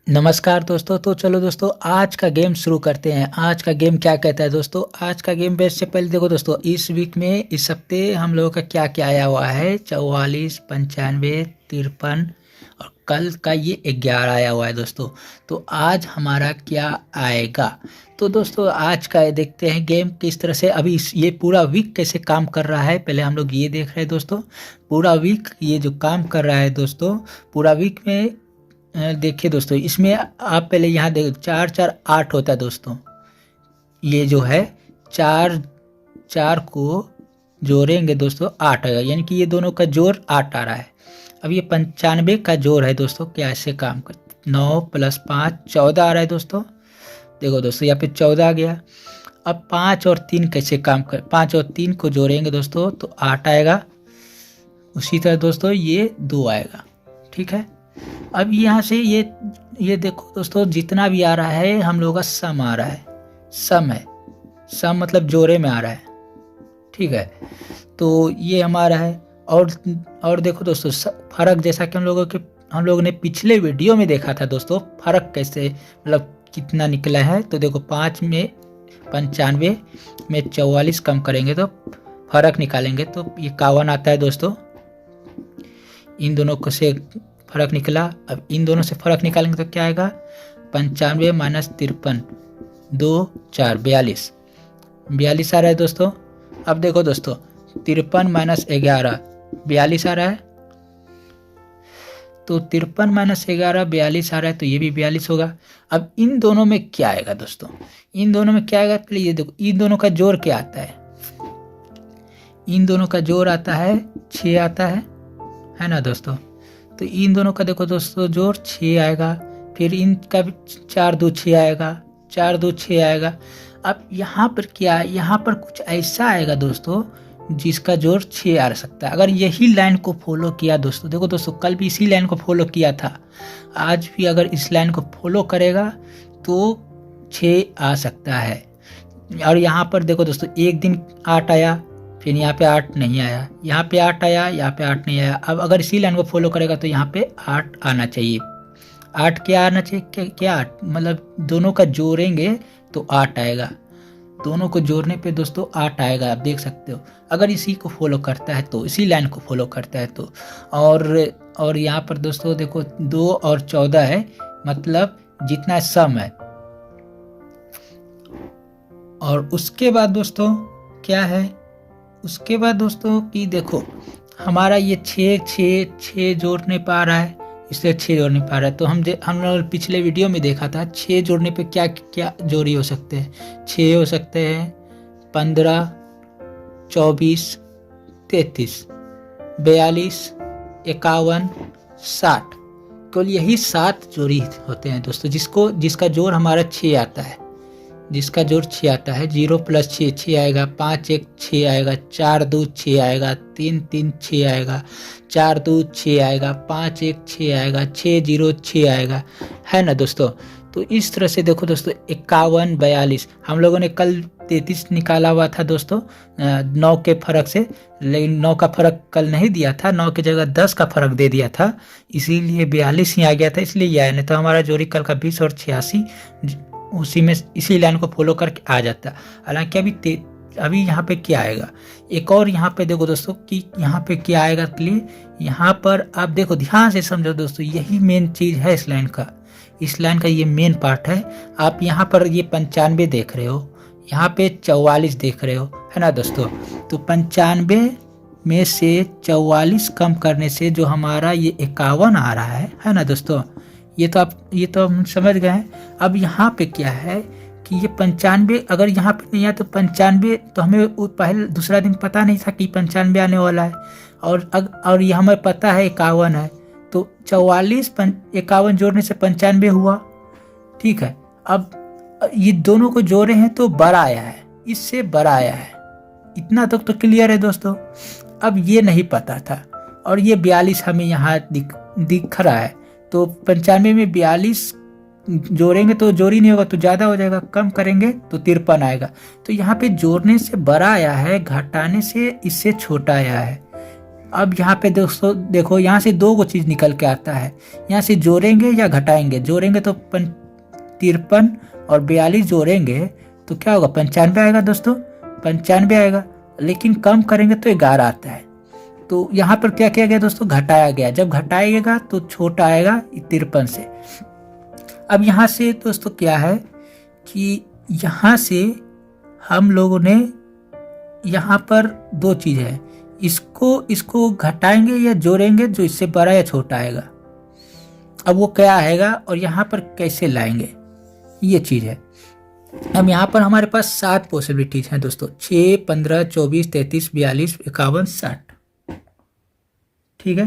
नमस्कार दोस्तों। तो चलो दोस्तों, आज का गेम शुरू करते हैं। आज का गेम क्या कहता है दोस्तों? आज का गेम बेस से पहले देखो दोस्तों, इस वीक में इस हफ्ते हम लोगों का क्या क्या आया हुआ है। 44, 95, 53 और कल का ये 11 आया हुआ है दोस्तों। तो आज हमारा क्या आएगा? तो दोस्तों आज का देखते हैं गेम किस तरह से अभी ये पूरा वीक कैसे काम कर रहा है। पहले हम लोग ये देख रहे हैं दोस्तों, पूरा वीक ये जो काम कर रहा है दोस्तों, पूरा वीक में देखिए दोस्तों, इसमें आप पहले यहाँ देखो 4 4 8 होता है दोस्तों। ये जो है 4 4 को जोड़ेंगे दोस्तों 8 आएगा, यानी कि ये दोनों का जोड़ 8 आ रहा है। अब ये 95 का जोड़ है दोस्तों, क्या ऐसे काम कर 9 + 5 14 आ रहा है दोस्तों। देखो दोस्तों यहाँ पे 14 आ गया। अब 5 और 3 कैसे काम कर, 5 और 3 को जोड़ेंगे दोस्तों तो 8 आएगा। उसी तरह दोस्तों ये 2 आएगा। ठीक है, अब यहाँ से ये देखो दोस्तों, जितना भी आ रहा है हम लोगों का सम आ रहा है। सम है, सम मतलब जोड़े में आ रहा है। ठीक है, तो ये हमारा है। और देखो दोस्तों, फर्क जैसा कि हम लोगों ने पिछले वीडियो में देखा था दोस्तों, फर्क कैसे मतलब कितना निकला है। तो देखो 5 में 95 में 44 कम करेंगे तो फर्क निकालेंगे तो 51 आता है दोस्तों। इन दोनों को से फर्क निकला। अब इन दोनों से फर्क निकालेंगे तो क्या आएगा? 95 - 53 2 4 42 42 आ रहा है दोस्तों। अब देखो दोस्तों 53 - 11 42 आ रहा है। तो 53 - 11 42 आ रहा है, तो ये भी 42 होगा। अब इन दोनों में क्या आएगा दोस्तों? इन दोनों में क्या आएगा? ये देखो, इन दोनों का जोड़ क्या आता है? इन दोनों का जोड़ आता है 6 आता है ना दोस्तों। तो इन दोनों का देखो दोस्तों जोड़ 6 आएगा। फिर इनका भी 4 2 6 आएगा, 4 2 6 आएगा। अब यहाँ पर क्या, यहाँ पर कुछ ऐसा आएगा दोस्तों जिसका जोड़ 6 आ सकता है। अगर यही लाइन को फॉलो किया दोस्तों, देखो दोस्तों कल भी इसी लाइन को फॉलो किया था, आज भी अगर इस लाइन को फॉलो करेगा तो 6 आ सकता है। और यहाँ पर देखो दोस्तों, एक दिन 8 आया, फिर यहाँ पे 8 नहीं आया, यहाँ पे 8 आया, यहाँ पे 8 नहीं आया। अब अगर इसी लाइन को फॉलो करेगा तो यहाँ पे 8 आना चाहिए। 8 क्या आना चाहिए? क्या 8 मतलब दोनों का जोड़ेंगे तो 8 आएगा। दोनों को जोड़ने पे दोस्तों 8 आएगा, आप देख सकते हो। अगर इसी को फॉलो करता है तो, इसी लाइन को फॉलो करता है तो। और यहाँ पर दोस्तों देखो 2 और 14 है, मतलब जितना सम है। और उसके बाद दोस्तों क्या है? उसके बाद दोस्तों कि देखो हमारा ये 6 जोड़ नहीं पा रहा है, इसलिए 6 जोड़ नहीं पा रहा है। तो हम लोग पिछले वीडियो में देखा था 6 जोड़ने पे क्या क्या जोड़ी हो सकते हैं। 6 हो सकते हैं 15 24 33 42 51 60। केवल यही 7 जोड़ी होते हैं दोस्तों, जिसका जोड़ हमारा 6 आता है। जिसका जोड़ 6 आता है। 0 + 6 6 आएगा, 5 1 6 आएगा, 4 2 6 आएगा, 3 3 6 आएगा, 4 2 6 आएगा, 5 1 6 आएगा, 6 0 6 आएगा, है ना दोस्तों। तो इस तरह से देखो दोस्तों 51 42 हम लोगों ने कल 33 निकाला हुआ था दोस्तों 9 के फर्क से, लेकिन 9 का फर्क कल नहीं दिया था, 9 की जगह 10 का फर्क दे दिया था, इसीलिए 42 ही आ गया था, इसलिए ये आया। नहीं तो हमारा जोड़ी कल का 20 और 86 उसी में इसी लाइन को फॉलो करके आ जाता। हालांकि अभी यहाँ पे क्या आएगा? एक और यहाँ पे देखो दोस्तों कि यहाँ पे क्या आएगा क्लियर। यहाँ पर आप देखो, ध्यान से समझो दोस्तों, यही मेन चीज है इस लाइन का। इस लाइन का ये मेन पार्ट है। आप यहाँ पर ये 95 देख रहे हो, यहाँ पे 44 देख रहे हो, है ना दोस्तों। तो 95 में से 44 कम करने से जो हमारा ये 51 आ रहा है ना दोस्तों। ये तो हम समझ गए हैं। अब यहाँ पे क्या है कि ये 95 अगर यहाँ पे नहीं आया तो 95 तो हमें पहले दूसरा दिन पता नहीं था कि 95 आने वाला है। और ये हमें पता है 51 है, तो 44 51 जोड़ने से 95 हुआ। ठीक है, अब ये दोनों को जोड़े हैं तो बड़ा आया है, इससे बड़ा आया है। इतना तक तो क्लियर है दोस्तों। अब ये नहीं पता था, और ये 42 हमें यहाँ दिख रहा है। तो 95 में 42 जोड़ेंगे तो जोड़ी नहीं होगा, तो ज़्यादा हो जाएगा, कम करेंगे तो 53 आएगा। तो यहाँ पे जोड़ने से बड़ा आया है, घटाने से इससे छोटा आया है। अब यहाँ पे दोस्तों देखो, यहाँ से दो चीज़ निकल के आता है। यहाँ से जोड़ेंगे या घटाएंगे, जोड़ेंगे तो 53 और 42 जोड़ेंगे तो क्या होगा, 95 आएगा दोस्तों, 95 आएगा। लेकिन कम करेंगे तो 11 आता है। तो यहाँ पर क्या किया गया दोस्तों, घटाया गया। जब घटाएगा तो छोटा आएगा 53 से। अब यहाँ से दोस्तों क्या है कि यहाँ से हम लोगों ने यहाँ पर दो चीज़ है, इसको घटाएंगे या जोड़ेंगे जो इससे बड़ा या छोटा आएगा। अब वो क्या आएगा और यहाँ पर कैसे लाएंगे, ये चीज़ है। अब यहाँ पर हमारे पास 7 पॉसिबिलिटीज हैं दोस्तों, 6, 15, 24, 33, 42, 51, 60। ठीक है।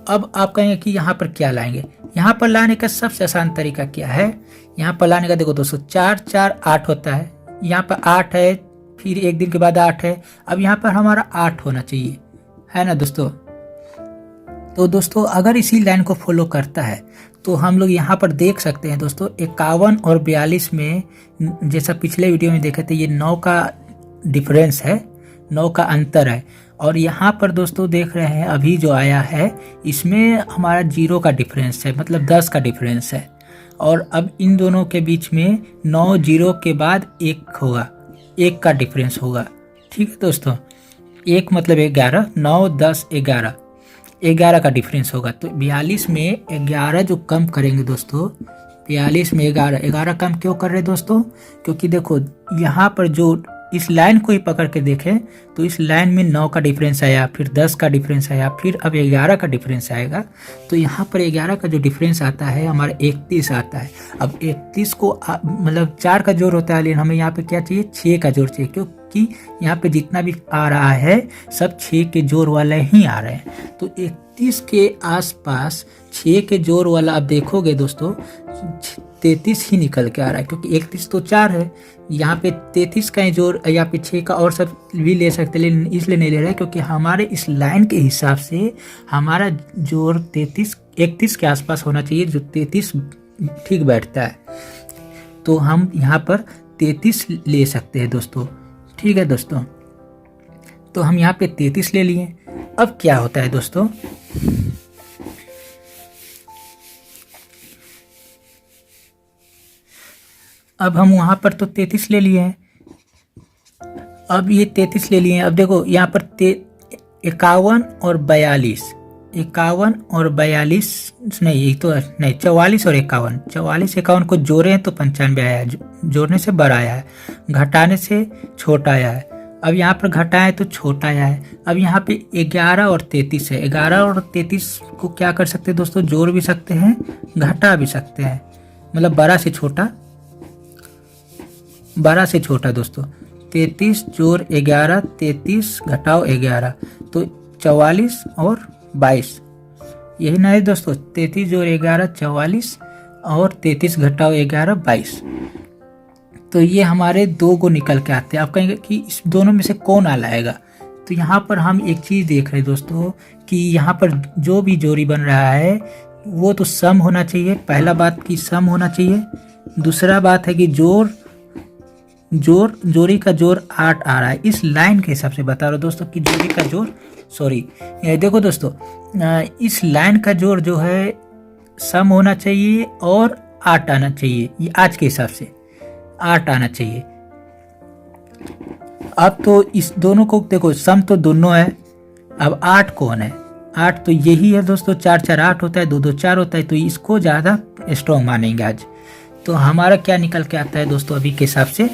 अब आप कहेंगे कि यहाँ पर क्या लाएंगे। यहाँ पर लाने का सबसे आसान तरीका क्या है, यहाँ पर लाने का देखो दोस्तों, 4, 4, 8 होता है। यहाँ पर 8 है, फिर एक दिन के बाद 8 है। अब यहाँ पर हमारा 8 होना चाहिए, है ना दोस्तों। तो दोस्तों अगर इसी लाइन को फॉलो करता है तो हम लोग यहाँ पर देख सकते हैं दोस्तों, 51 और 42 में, जैसा पिछले वीडियो में देखे थे, ये 9 का डिफरेंस है, 9 का अंतर है। और यहाँ पर दोस्तों देख रहे हैं अभी जो आया है, इसमें हमारा 0 का डिफरेंस है, मतलब 10 का डिफरेंस है। और अब इन दोनों के बीच में 9 0 के बाद 1 होगा, 1 का डिफरेंस होगा। ठीक है दोस्तों, 1 मतलब 11, 9, 10, 11 का डिफरेंस होगा। तो 42 में 11 जो कम करेंगे दोस्तों, 42 में 11 कम क्यों कर रहे हैं दोस्तों, क्योंकि देखो यहाँ पर जो इस लाइन को ही पकड़ के देखें तो इस लाइन में 9 का डिफरेंस आया, फिर 10 का डिफरेंस आया, फिर अब 11 का डिफरेंस आएगा। तो यहाँ पर 11 का जो डिफरेंस आता है हमारा 31 आता है। अब 31 को मतलब 4 का जोड़ होता है, लेकिन हमें यहाँ पे क्या चाहिए, 6 का जोड़ चाहिए, क्योंकि यहाँ पे जितना भी आ रहा है सब 6 के जोड़ वाले ही आ रहे हैं। तो 31 के आसपास 6 के जोड़ वाला आप देखोगे दोस्तों 33 ही निकल के आ रहा है, क्योंकि 31 तो 4 है, यहाँ पे 33 का जोड़ या पे 6 का और सब भी ले सकते, लेकिन इसलिए नहीं ले रहे क्योंकि हमारे इस लाइन के हिसाब से हमारा जोड़ 31 के आसपास होना चाहिए, जो 33 ठीक बैठता है। तो हम यहाँ पर 33 ले सकते हैं दोस्तों। ठीक है दोस्तों, तो हम यहाँ पे 33 ले लिए। अब क्या होता है दोस्तों, अब हम वहाँ पर तो 33 ले लिए हैं, अब ये 33 ले लिए हैं। अब देखो यहाँ पर 51 और 42, 51 और 42 नहीं, ये तो नहीं, 44 और 51, 44 51 को जोड़े हैं तो 95 आया है, जोड़ने से बड़ा आया है, घटाने से छोटा आया है। अब यहाँ पर घटाएं तो छोटा आया है। अब यहाँ पे 11 और 33 है, 11 और 33 को क्या कर सकते हैं दोस्तों, जोड़ भी सकते हैं, घटा भी सकते हैं, मतलब बड़ा से छोटा, बड़ा से छोटा दोस्तों। 33 जोड़ 11, 33 घटाओ 11, तो 44 और 22, यही ना है दोस्तों। 33 जोड़ 11 44 और 33 घटाओ 11 22। तो ये हमारे 2 को निकल के आते हैं। आप कहेंगे कि इस दोनों में से कौन आला आएगा, तो यहाँ पर हम एक चीज़ देख रहे हैं दोस्तों कि यहाँ पर जो भी जोड़ी बन रहा है वो तो सम होना चाहिए। पहला बात कि सम होना चाहिए, दूसरा बात है कि जोड़ी का जोड़ 8 आ रहा है। इस लाइन के हिसाब से बता रहा हूँ दोस्तों कि जोड़ी का जोड़, सॉरी देखो दोस्तों, इस लाइन का जोड़ जो है सम होना चाहिए और 8 आना चाहिए, ये आज के हिसाब से 8 आना चाहिए। अब तो इस दोनों को देखो, सम तो दोनों है, अब 8 कौन है, 8 तो यही है दोस्तों, 4 4 8 होता है, 2 2 4 होता है, तो इसको ज़्यादा स्ट्रॉन्ग मानेंगे आज। तो हमारा क्या निकल के आता है दोस्तों अभी के हिसाब से,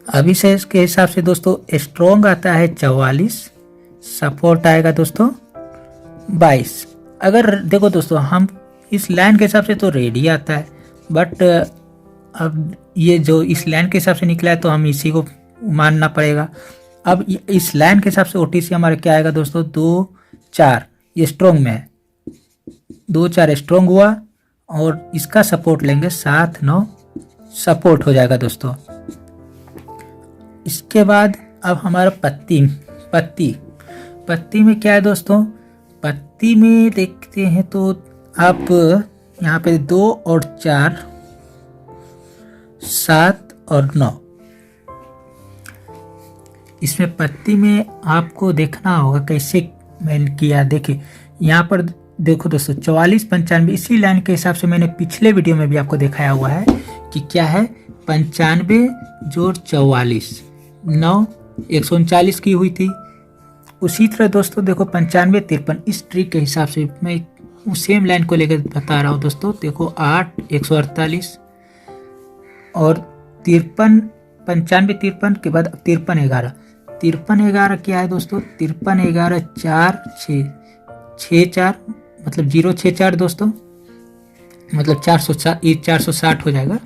अभी से इसके हिसाब से दोस्तों स्ट्रॉन्ग आता है 44, सपोर्ट आएगा दोस्तों 22। अगर देखो दोस्तों हम इस लाइन के हिसाब से तो रेडी आता है, बट अब ये जो इस लाइन के हिसाब से निकला है तो हम इसी को मानना पड़ेगा। अब इस लाइन के हिसाब से OTC हमारा क्या आएगा दोस्तों, 2 4, ये स्ट्रॉन्ग में है, 2 4 स्ट्रॉन्ग हुआ, और इसका सपोर्ट लेंगे 7 9, सपोर्ट हो जाएगा दोस्तों। इसके बाद अब हमारा पत्ती में क्या है दोस्तों, पत्ती में देखते हैं तो आप यहाँ पे 2 और 4, 7 और 9, इसमें पत्ती में आपको देखना होगा कैसे मैंने किया। देखिए यहाँ पर देखो दोस्तों 44 95 इसी लाइन के हिसाब से मैंने पिछले वीडियो में भी आपको दिखाया हुआ है कि क्या है 95 जोड़ 44 9 139 की हुई थी। उसी तरह दोस्तों देखो 95 53 इस ट्रिक के हिसाब से मैं सेम लाइन को लेकर बता रहा हूँ दोस्तों। देखो 8 148 और 53 95 53 के बाद 53 11 53 11 क्या है दोस्तों 53 11 4 6 6 4 मतलब 0 6 4 दोस्तों मतलब 460 हो जाएगा।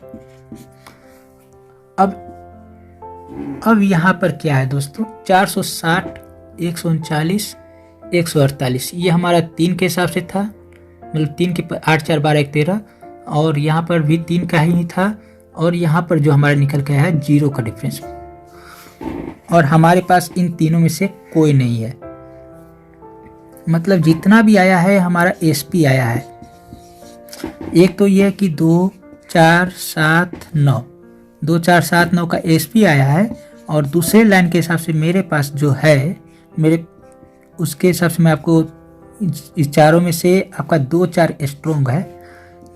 अब यहाँ पर क्या है दोस्तों 460 139 148 ये हमारा 3 के हिसाब से था, मतलब 3 के 8 4 12 1 13 और यहाँ पर भी 3 का ही था और यहाँ पर जो हमारा निकल के आया है 0 का डिफरेंस और हमारे पास इन तीनों में से कोई नहीं है। मतलब जितना भी आया है हमारा एसपी आया है। एक तो ये है कि 2 4 7 9 2 4 7 9 का एसपी आया है और दूसरे लाइन के हिसाब से मेरे पास जो है मेरे उसके हिसाब से मैं आपको इस चारों में से आपका 2 4 स्ट्रोंग है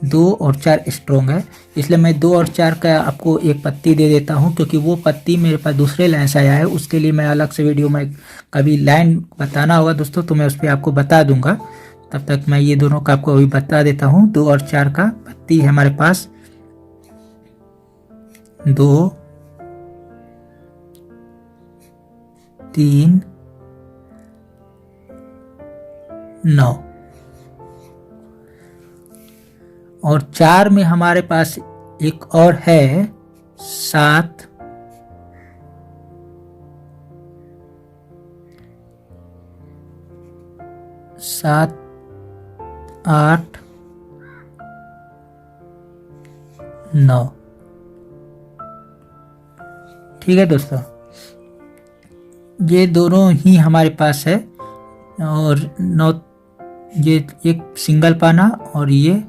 2 और 4 स्ट्रोंग है, इसलिए मैं 2 और 4 का आपको एक पत्ती दे देता हूं क्योंकि वो पत्ती मेरे पास दूसरे लाइन से आया है। उसके लिए मैं अलग से वीडियो में कभी लाइन बताना होगा दोस्तों तो मैं उस पर आपको बता दूंगा। तब तक मैं ये दोनों का आपको अभी बता देता हूं। 2 और 4 का पत्ती है हमारे पास 2 3 9 और 4 में हमारे पास एक और है 7 7 8 9। ठीक है दोस्तों ये दोनों ही हमारे पास है और 9 ये एक सिंगल पाना और ये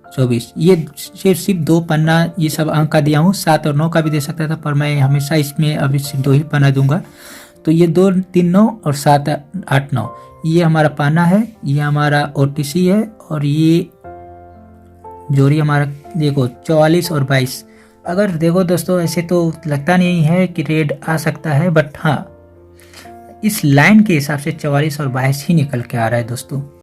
24 ये सिर्फ 2 पन्ना ये सब अंक का दिया हूँ। 7 और 9 का भी दे सकता था पर मैं हमेशा इसमें अभी सिर्फ 2 ही पन्ना दूंगा। तो ये 2 3 9 और 7 8 9 ये हमारा पाना है, ये हमारा ओटीसी है और ये जोड़ी हमारा देखो 44 और 22। अगर देखो दोस्तों ऐसे तो लगता नहीं है कि रेड आ सकता है बट हाँ इस लाइन के हिसाब से 44 और 22 ही निकल के आ रहा है दोस्तों।